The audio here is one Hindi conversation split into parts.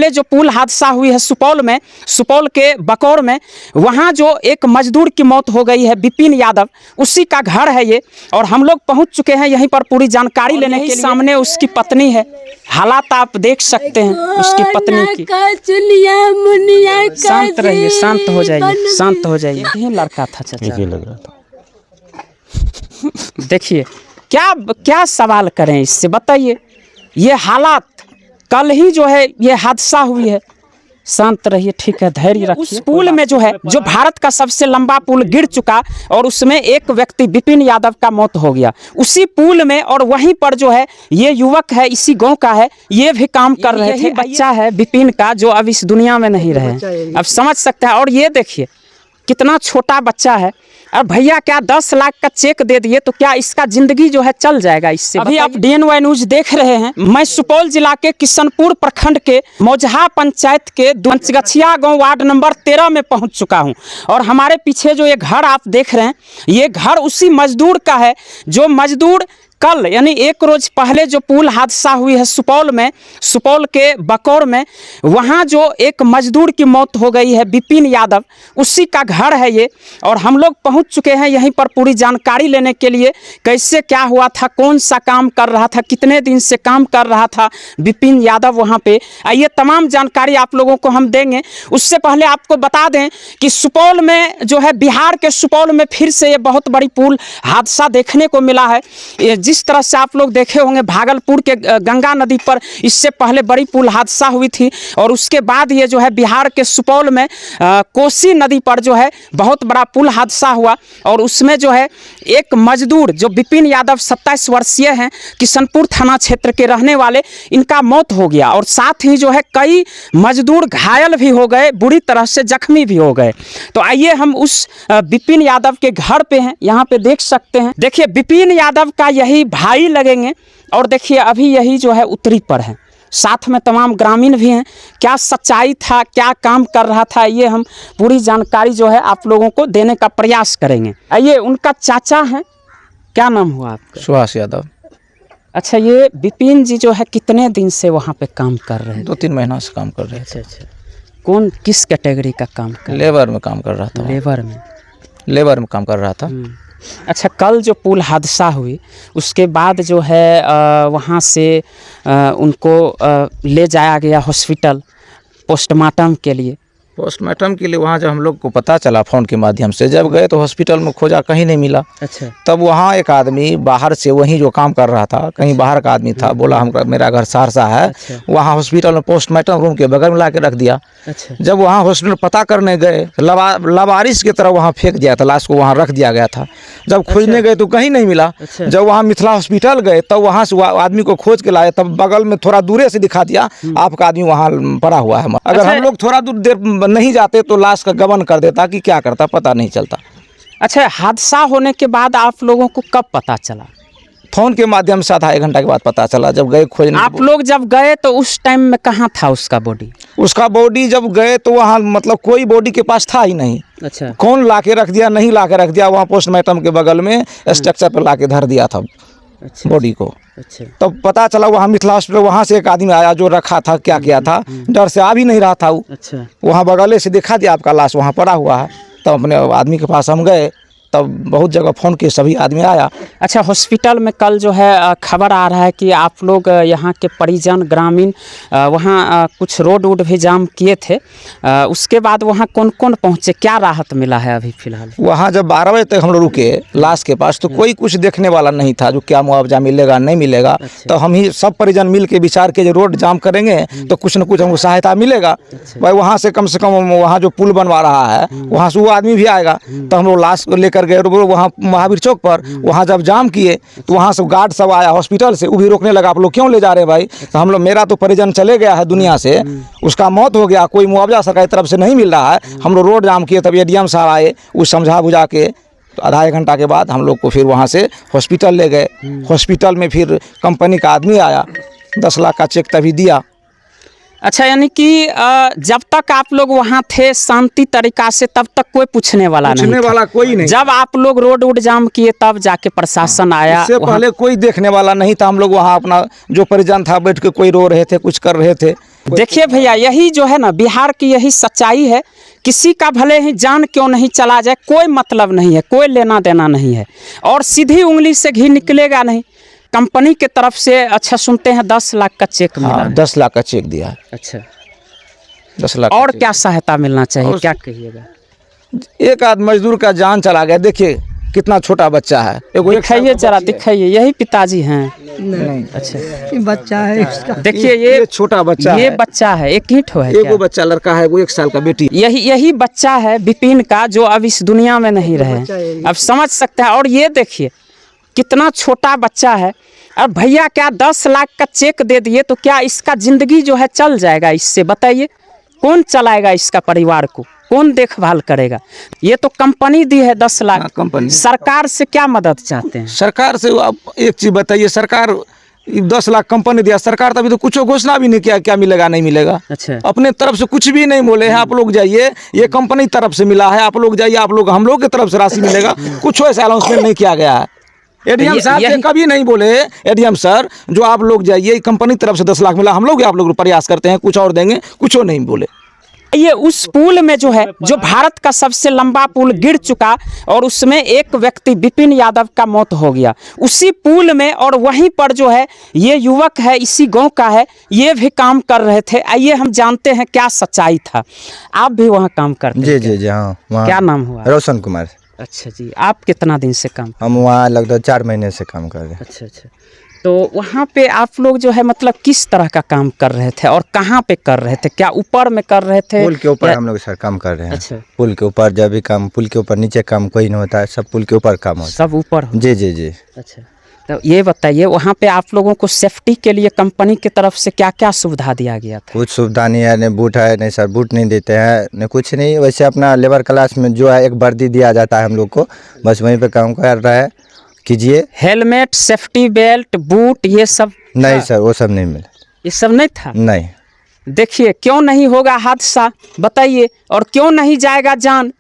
जो पुल हादसा हुई है सुपौल के बकौर में, वहाँ जो एक मजदूर की मौत हो गई है विपिन यादव, उसी का घर है ये। और हम लोग पहुँच चुके हैं यहीं पर पूरी जानकारी लेने के लिए। सामने उसकी पत्नी है, हालात आप देख सकते हैं उसकी पत्नी की। शांत रहिए, शांत हो जाइए, शांत हो जाइए। यही लड़का था चाचा, लग रहा था। देखिए क्या सवाल करें इससे, बताइए। ये हालात कल ही जो है ये हादसा हुई है। शांत रहिए, ठीक है, धैर्य रखिए। उस पुल में जो है, जो भारत का सबसे लंबा पुल गिर चुका और उसमें एक व्यक्ति विपिन यादव का मौत हो गया उसी पुल में। और वहीं पर जो है ये युवक है, इसी गांव का है, ये भी काम कर रहे थे। बच्चा है विपिन का जो अब इस दुनिया में नहीं रहे, अब समझ सकते हैं। और ये देखिए कितना छोटा बच्चा है। और भैया क्या 10 लाख का चेक दे दिए तो क्या इसका जिंदगी जो है चल जाएगा इससे? अभी आप DNY न्यूज देख रहे हैं। मैं सुपौल जिला के किशनपुर प्रखंड के मौजहा पंचायत के पंचगछिया गांव वार्ड नंबर 13 में पहुंच चुका हूं। और हमारे पीछे जो ये घर आप देख रहे हैं, ये घर उसी मजदूर का है जो मजदूर कल यानी एक रोज पहले जो पुल हादसा हुई है सुपौल के बकौर में, वहाँ जो एक मजदूर की मौत हो गई है विपिन यादव, उसी का घर है ये। और हम लोग पहुँच चुके हैं यहीं पर पूरी जानकारी लेने के लिए। कैसे क्या हुआ था, कौन सा काम कर रहा था, कितने दिन से काम कर रहा था विपिन यादव वहाँ पे, ये तमाम जानकारी आप लोगों को हम देंगे। उससे पहले आपको बता दें कि सुपौल में जो है, बिहार के सुपौल में फिर से ये बहुत बड़ी पुल हादसा देखने को मिला है। जिस तरह से आप लोग देखे होंगे भागलपुर के गंगा नदी पर इससे पहले बड़ी पुल हादसा हुई थी, और उसके बाद ये जो है बिहार के सुपौल में कोसी नदी पर जो है बहुत बड़ा पुल हादसा हुआ। और उसमें जो है एक मजदूर जो विपिन यादव 27 वर्षीय हैं, किशनपुर थाना क्षेत्र के रहने वाले, इनका मौत हो गया। और साथ ही जो है कई मजदूर घायल भी हो गए, बुरी तरह से जख्मी भी हो गए। तो आइए हम उस विपिन यादव के घर पे हैं, यहाँ पे देख सकते हैं। देखिए विपिन यादव का यही भाई लगेंगे। और देखिए अभी यही जो है उत्तरी पर है, साथ में तमाम ग्रामीण भी हैं। क्या सच्चाई था, क्या काम कर रहा था, ये हम पूरी जानकारी जो है आप लोगों को देने का प्रयास करेंगे। आइए, उनका चाचा हैं, क्या नाम हुआ आपका? सुभाष यादव। अच्छा, ये विपिन जी जो है कितने दिन से वहाँ पे काम कर रहे हैं? 2-3 महीना से काम कर रहे थे। अच्छा, कौन किस कैटेगरी का काम कर? लेबर में काम कर रहा था। लेबर में काम कर रहा था। अच्छा, कल जो पुल हादसा हुई उसके बाद जो है वहाँ से उनको ले जाया गया हॉस्पिटल पोस्टमार्टम के लिए। वहाँ जब हम लोग को पता चला फ़ोन के माध्यम से, जब गए तो हॉस्पिटल में खोजा, कहीं नहीं मिला। अच्छा। तब वहाँ एक आदमी बाहर से, वहीं जो काम कर रहा था, कहीं बाहर का आदमी था, बोला हम मेरा घर सहरसा है। अच्छा। वहाँ हॉस्पिटल में पोस्टमार्टम रूम के बगल में ला के रख दिया। अच्छा। जब वहाँ हॉस्पिटल पता करने गए, लवारिस की तरह वहाँ फेंक दिया था, लाश को वहाँ रख दिया गया था। जब खोजने गए तो कहीं नहीं मिला। अच्छा। जब वहाँ मिथिला हॉस्पिटल गए तब वहाँ से आदमी को खोज के लाए, तब बगल में थोड़ा दूरे से दिखा दिया, आपका आदमी वहाँ पड़ा हुआ है। अगर हम लोग थोड़ा दूर देर नहीं जाते तो लाश का गबन कर देता, कि क्या करता पता नहीं चलता। अच्छा, हादसा होने के बाद आप लोगों को कब पता चला? फोन के माध्यम से आधा 1 घंटा के बाद पता चला, जब गए खोजने। आप लोग जब गए तो उस टाइम में कहाँ था उसका बॉडी? उसका बॉडी जब गए तो वहाँ मतलब कोई बॉडी के पास था ही नहीं। अच्छा। कौन ला के रख दिया, नहीं ला के रख दिया, वहाँ पोस्टमार्टम के बगल में स्ट्रक्चर पर ला के धर दिया था। अच्छा। बॉडी को। अच्छा। तब पता चला वहाँ मिथिला हॉस्पिटल, वहाँ से एक आदमी आया जो रखा था, क्या किया था, डर से आ भी नहीं रहा था वो। अच्छा। वहाँ बगले से दिखा दिया आपका लाश वहाँ पड़ा हुआ है। तब अपने आदमी के पास हम गए, तब बहुत जगह फ़ोन किए, सभी आदमी आया। अच्छा, हॉस्पिटल में कल जो है खबर आ रहा है कि आप लोग यहाँ के परिजन ग्रामीण वहाँ कुछ रोड भी जाम किए थे, उसके बाद वहाँ कौन कौन पहुँचे, क्या राहत मिला है अभी फ़िलहाल? वहाँ जब 12 बजे तक हम लोग रुके लाश के पास, तो कोई कुछ देखने वाला नहीं था, जो क्या मुआवजा मिलेगा नहीं मिलेगा। अच्छा। तो हम ही सब परिजन मिल के विचार के जो रोड जाम करेंगे तो कुछ न कुछ हमको सहायता मिलेगा। अच्छा। भाई वहाँ से कम वहाँ जो पुल बनवा रहा है वहाँ से वो आदमी भी आएगा। तो हम लोग लाश को लेकर गए वहाँ महावीर चौक पर, वहाँ जब जाम किए तो वहाँ से गार्ड सब आया हॉस्पिटल से, वो भी रोकने लगा, आप लोग क्यों ले जा रहे हैं भाई? तो हम लोग, मेरा तो परिजन चले गया है दुनिया से, उसका मौत हो गया, कोई मुआवजा सरकार की तरफ से नहीं मिल रहा है। हम लोग रोड जाम किए, तब ADM साहब आए, वो समझा बुझा के तो आधा 1 घंटा के बाद हम लोग को फिर वहाँ से हॉस्पिटल ले गए। हॉस्पिटल में फिर कंपनी का आदमी आया, 10 लाख का चेक तभी दिया। अच्छा, यानी कि जब तक आप लोग वहाँ थे शांति तरीका से, तब तक कोई पूछने वाला नहीं था। वाला कोई नहीं। जब आप लोग रोड वोड जाम किए तब जाके प्रशासन आया। इससे पहले कोई देखने वाला नहीं था। हम लोग वहाँ अपना जो परिजन था बैठ के कोई रो रहे थे, कुछ कर रहे थे। देखिए भैया, यही जो है ना बिहार की यही सच्चाई है। किसी का भले ही जान क्यों नहीं चला जाए, कोई मतलब नहीं है, कोई लेना देना नहीं है, और सीधी उंगली से घी निकलेगा नहीं। कंपनी के तरफ से अच्छा सुनते हैं 10 लाख का चेक मिला। हाँ, 10 लाख का चेक दिया है। अच्छा, 10 लाख। और क्या सहायता मिलना चाहिए, क्या कहिएगा? एक आध मजदूर का जान चला गया। देखिए कितना छोटा बच्चा है। दिखाइए जरा, दिखाइए। यही पिताजी हैं? नहीं, अच्छा, ये बच्चा है इसका। देखिए ये छोटा बच्चा ये है। बच्चा है, एक ही ठो है एगो क्या? बच्चा लड़का है, वो 1 साल का बेटी। यही बच्चा है विपिन का, जो अब इस दुनिया में नहीं रहे। अब समझ सकते हैं। और ये देखिए कितना छोटा बच्चा है। अब भैया क्या 10 लाख का चेक दे दिए तो क्या इसका जिंदगी जो है चल जाएगा? इससे बताइए, कौन चलाएगा इसका परिवार को, कौन देखभाल करेगा? ये तो कंपनी दी है 10 लाख। कंपनी। सरकार से क्या मदद चाहते हैं? सरकार से आप एक चीज बताइए, सरकार 10 लाख कंपनी दिया, सरकार तभी तो कुछ घोषणा भी नहीं किया क्या मिलेगा नहीं मिलेगा। अच्छा, अपने तरफ से कुछ भी नहीं बोले हैं। आप लोग जाइए, ये कंपनी तरफ से मिला है, आप लोग जाइए, आप लोग हम लोग की तरफ से राशि मिलेगा, कुछ ऐसा अनाउंसमेंट नहीं किया गया है। एडीएम साहब से कभी नहीं बोले, एडीएम सर जो आप लोग जाइए कंपनी तरफ से 10 लाख मिला, हम लोग प्रयास करते हैं कुछ और देंगे, कुछ नहीं बोले। ये उस पुल में जो है, जो भारत का सबसे लंबा पुल गिर चुका, और उसमें एक व्यक्ति विपिन यादव का मौत हो गया उसी पुल में। और वहीं पर जो है ये युवक है, इसी गांव का है, ये भी काम कर रहे थे। आइए हम जानते हैं क्या सच्चाई था। आप भी वहाँ काम करते जी हैं? जी जी हाँ। वहाँ क्या नाम हुआ? रोशन कुमार। अच्छा जी, आप कितना दिन से काम? हम वहाँ लगभग 4 महीने से काम कर रहे हैं। अच्छा अच्छा, तो वहाँ पे आप लोग जो है मतलब किस तरह का काम कर रहे थे और कहाँ पे कर रहे थे? क्या ऊपर में कर रहे थे? पुल के ऊपर हम लोग सर काम कर रहे हैं। अच्छा, पुल के ऊपर जब भी काम, पुल के ऊपर नीचे काम कोई नहीं होता है, सब पुल के ऊपर काम होता सब ऊपर हो? है। जी जी जी। अच्छा, तो ये बताइए वहाँ पे आप लोगों को सेफ्टी के लिए कंपनी की तरफ से क्या क्या सुविधा दिया गया था? कुछ सुविधा नहीं है, नहीं बूट है, नहीं सर बूट नहीं देते हैं, नहीं कुछ नहीं। वैसे अपना लेबर क्लास में जो है एक वर्दी दिया जाता है हम लोग को, बस वहीं पे काम कर रहा है कीजिए। हेलमेट, सेफ्टी बेल्ट, बूट, ये सब नहीं सर, वो सब नहीं मिला। ये सब नहीं था? नहीं। देखिए क्यों नहीं होगा हादसा बताइए, और क्यों नहीं जाएगा जान?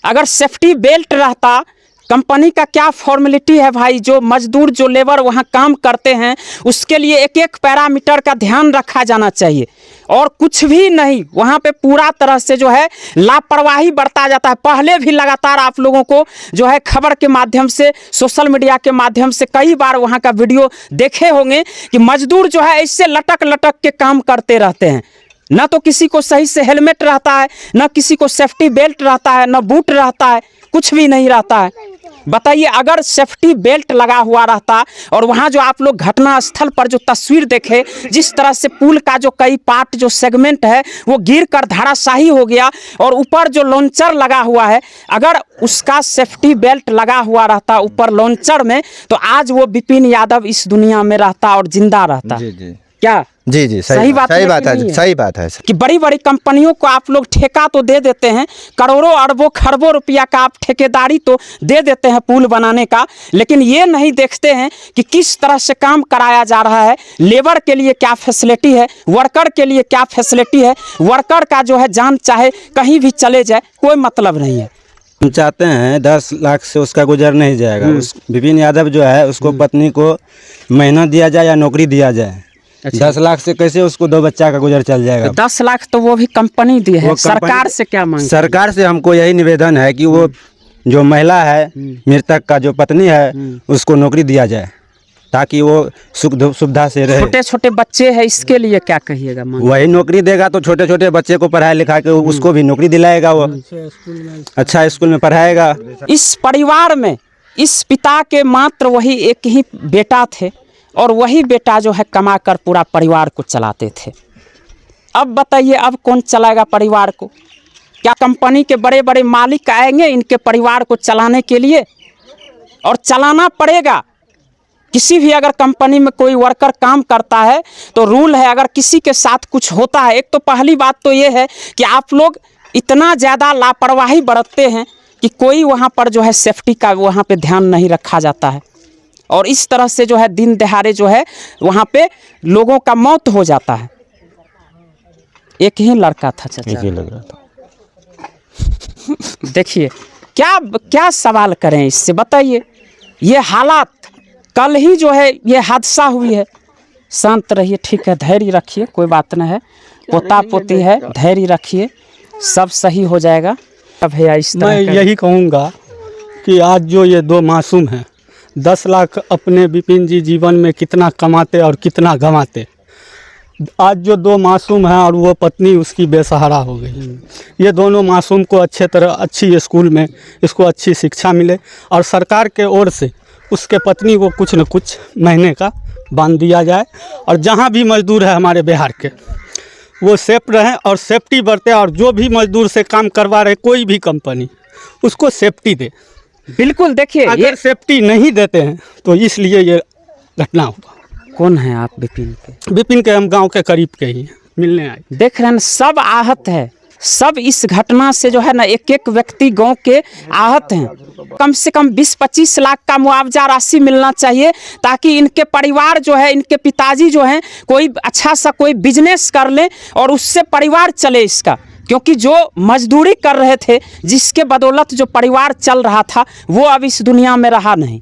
अगर सेफ्टी बेल्ट रहता, कंपनी का क्या फॉर्मेलिटी है भाई, जो मजदूर जो लेबर वहाँ काम करते हैं उसके लिए एक एक पैरामीटर का ध्यान रखा जाना चाहिए, और कुछ भी नहीं। वहाँ पे पूरा तरह से जो है लापरवाही बरता जाता है। पहले भी लगातार आप लोगों को जो है खबर के माध्यम से, सोशल मीडिया के माध्यम से कई बार वहाँ का वीडियो देखे होंगे कि मजदूर जो है ऐसे लटक लटक के काम करते रहते हैं। न तो किसी को सही से हेलमेट रहता है, न किसी को सेफ्टी बेल्ट रहता है, न बूट रहता है, कुछ भी नहीं रहता है। बताइए अगर सेफ्टी बेल्ट लगा हुआ रहता, और वहाँ जो आप लोग घटना स्थल पर जो तस्वीर देखे, जिस तरह से पुल का जो कई पार्ट जो सेगमेंट है वो गिर कर धराशाही हो गया, और ऊपर जो लॉन्चर लगा हुआ है, अगर उसका सेफ्टी बेल्ट लगा हुआ रहता ऊपर लॉन्चर में, तो आज वो विपिन यादव इस दुनिया में रहता और जिंदा रहता। जी जी। क्या जी जी, सही बात है है, नहीं है? सही बात है सर। कि बड़ी बड़ी कंपनियों को आप लोग ठेका तो दे देते हैं, करोड़ों अरबों खरबों रुपया का आप ठेकेदारी तो दे देते हैं पुल बनाने का, लेकिन ये नहीं देखते हैं कि किस तरह से काम कराया जा रहा है, लेबर के लिए क्या फैसिलिटी है, वर्कर के लिए क्या फैसिलिटी है। वर्कर का जो है जान चाहे कहीं भी चले जाए कोई मतलब नहीं है। हम चाहते हैं 10 लाख से उसका गुजर नहीं जाएगा। उस विपिन यादव जो है उसको पत्नी को महीना दिया जाए या नौकरी दिया जाए। अच्छा। 10 लाख से कैसे उसको 2 बच्चा का गुजर चल जाएगा? 10 लाख तो वो भी कंपनी दी है, वो सरकार से क्या मांग? सरकार से हमको यही निवेदन है कि वो जो महिला है, मृतक का जो पत्नी है, उसको नौकरी दिया जाए ताकि वो सुख सुविधा से रहे। छोटे छोटे बच्चे हैं, इसके लिए क्या कहिएगा मांग? वही नौकरी देगा तो छोटे छोटे बच्चे को पढ़ाई लिखा के उसको भी नौकरी दिलाएगा, वो अच्छा स्कूल में पढ़ाएगा। इस परिवार में इस पिता के मात्र वही एक ही बेटा थे, और वही बेटा जो है कमाकर पूरा परिवार को चलाते थे। अब बताइए अब कौन चलाएगा परिवार को? क्या कंपनी के बड़े बड़े मालिक आएंगे इनके परिवार को चलाने के लिए? और चलाना पड़ेगा। किसी भी अगर कंपनी में कोई वर्कर काम करता है तो रूल है, अगर किसी के साथ कुछ होता है, एक तो पहली बात तो ये है कि आप लोग इतना ज़्यादा लापरवाही बरतते हैं कि कोई वहाँ पर जो है सेफ्टी का वहाँ पे ध्यान नहीं रखा जाता है, और इस तरह से जो है दिन दहाड़े जो है वहाँ पे लोगों का मौत हो जाता है। एक ही लड़का था चाचा? एक ही लग रहा था। देखिए क्या क्या सवाल करें इससे, बताइए। ये हालात कल ही जो है ये हादसा हुई है। शांत रहिए, ठीक है, धैर्य रखिए, कोई बात नहीं है, पोता पोती है, धैर्य रखिए, सब सही हो जाएगा। अब भैया इस तरह मैं यही कहूँगा कि आज जो ये दो मासूम हैं, 10 लाख अपने विपिन जी जीवन में कितना कमाते और कितना गंवाते। आज जो दो मासूम हैं और वो पत्नी उसकी बेसहारा हो गई। ये दोनों मासूम को अच्छी स्कूल में इसको अच्छी शिक्षा मिले और सरकार के ओर से उसके पत्नी को कुछ न कुछ महीने का बांध दिया जाए। और जहाँ भी मजदूर है हमारे बिहार के, वो सेफ रहें और सेफ्टी बरते। और जो भी मजदूर से काम करवा रहे कोई भी कंपनी, उसको सेफ्टी दे। बिल्कुल। देखिए अगर सेफ्टी नहीं देते हैं तो इसलिए ये घटना हुआ। कौन है आप? विपिन के हम गांव के करीब के ही हैं, मिलने आए। देख रहे हैं सब आहत है, सब इस घटना से जो है ना एक एक व्यक्ति गांव के आहत हैं। कम से कम 20-25 लाख का मुआवजा राशि मिलना चाहिए, ताकि इनके परिवार जो है, इनके पिताजी जो हैं, कोई अच्छा सा कोई बिजनेस कर लें और उससे परिवार चले इसका। क्योंकि जो मजदूरी कर रहे थे, जिसके बदौलत जो परिवार चल रहा था, वो अब इस दुनिया में रहा नहीं।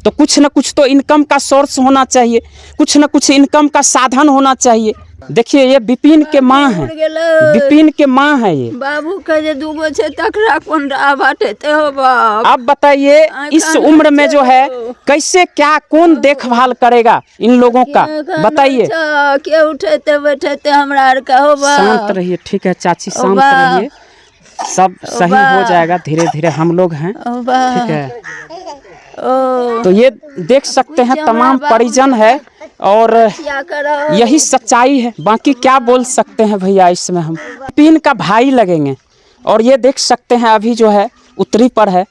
तो कुछ न कुछ तो इनकम का सोर्स होना चाहिए, कुछ न कुछ इनकम का साधन होना चाहिए। देखिए ये विपिन के माँ हैं, विपिन के माँ है ये। बाबू का जे दूगो छे तकरा कोन बाटे ते हो बाप। अब बताइए इस उम्र में जो है कैसे क्या कौन देखभाल करेगा इन लोगों का, बताइए। के उठेते बैठेते हमरा आर का हो बाप। शांत रहिए, ठीक है चाची, शांत रहिए, सब सही हो जाएगा धीरे धीरे, हम लोग हैं, ठीक है। तो ये देख सकते हैं तमाम परिजन है और यही सच्चाई है, बाकी क्या बोल सकते हैं भैया इसमें। हम विपिन का भाई लगेंगे और ये देख सकते हैं अभी जो है उत्तरी पर है।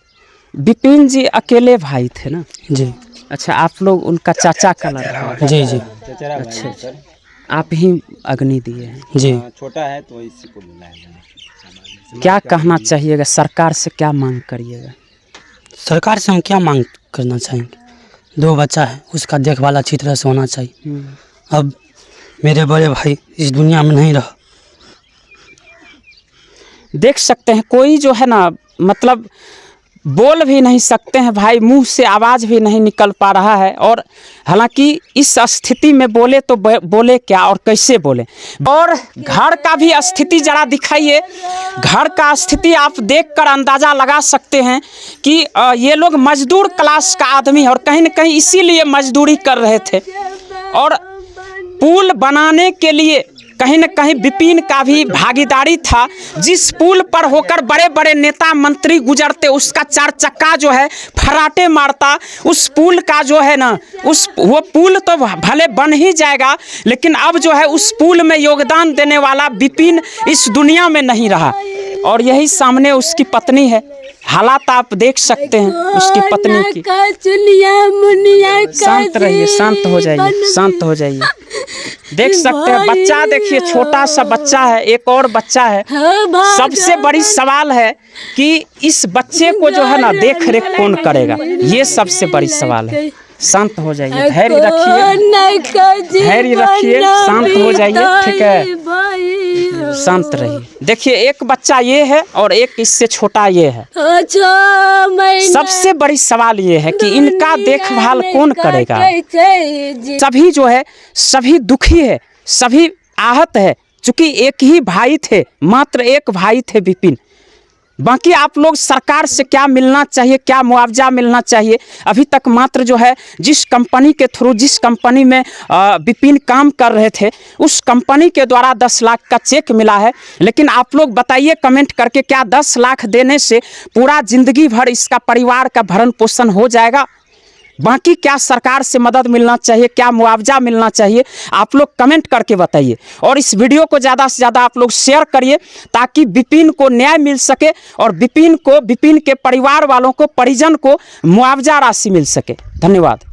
विपिन जी अकेले भाई थे ना जी? अच्छा, आप लोग उनका चाचा का लड़का? जी जी। अच्छा, आप ही अग्नि दिए हैं जी। छोटा है तो इसी को बुलाया। क्या कहना चाहिएगा, सरकार से क्या मांग करिएगा? सरकार से हम क्या मांग करना चाहेंगे? 2 बच्चा है, उसका देखभाल अच्छी तरह से होना चाहिए। अब मेरे बड़े भाई इस दुनिया में नहीं रहा। देख सकते हैं कोई जो है ना, मतलब बोल भी नहीं सकते हैं भाई, मुंह से आवाज़ भी नहीं निकल पा रहा है। और हालांकि इस स्थिति में बोले तो बोले क्या और कैसे बोले। और घर का भी स्थिति जरा दिखाइए, घर का स्थिति आप देखकर अंदाज़ा लगा सकते हैं कि ये लोग मजदूर क्लास का आदमी है और कहीं न कहीं इसीलिए मजदूरी कर रहे थे। और पुल बनाने के लिए कहीं न कहीं विपिन का भी भागीदारी था। जिस पुल पर होकर बड़े बड़े नेता मंत्री गुजरते, उसका 4 चक्का जो है फराटे मारता, उस पुल का जो है ना, वो पुल तो भले बन ही जाएगा, लेकिन अब जो है उस पुल में योगदान देने वाला विपिन इस दुनिया में नहीं रहा। और यही सामने उसकी पत्नी है, हालात आप देख सकते हैं उसकी पत्नी की। शांत रहिए, शांत हो जाइए, शांत हो जाइए। देख सकते हैं बच्चा, देखिए छोटा सा बच्चा है, एक और बच्चा है। सबसे बड़ी सवाल है कि इस बच्चे को जो है ना देख रेख कौन करेगा, ये सबसे बड़ी सवाल है। शांत हो जाइए, धैर्य रखिए, धैर्य रखिए, शांत हो जाइए, ठीक है, शांत रहिए। देखिए एक बच्चा ये है और एक इससे छोटा ये है। सबसे बड़ी सवाल ये है कि इनका देखभाल कौन करेगा। सभी जो है सभी दुखी है, सभी आहत है, चूंकि एक ही भाई थे, मात्र एक भाई थे विपिन। बाकी आप लोग सरकार से क्या मिलना चाहिए, क्या मुआवजा मिलना चाहिए, अभी तक मात्र जो है जिस कंपनी के थ्रू, जिस कंपनी में विपिन काम कर रहे थे, उस कंपनी के द्वारा 10 लाख का चेक मिला है। लेकिन आप लोग बताइए कमेंट करके, क्या 10 लाख देने से पूरा जिंदगी भर इसका परिवार का भरण पोषण हो जाएगा? बाकी क्या सरकार से मदद मिलना चाहिए, क्या मुआवजा मिलना चाहिए, आप लोग कमेंट करके बताइए। और इस वीडियो को ज़्यादा से ज़्यादा आप लोग शेयर करिए, ताकि विपिन को न्याय मिल सके और विपिन के परिवार वालों को, परिजन को मुआवजा राशि मिल सके। धन्यवाद।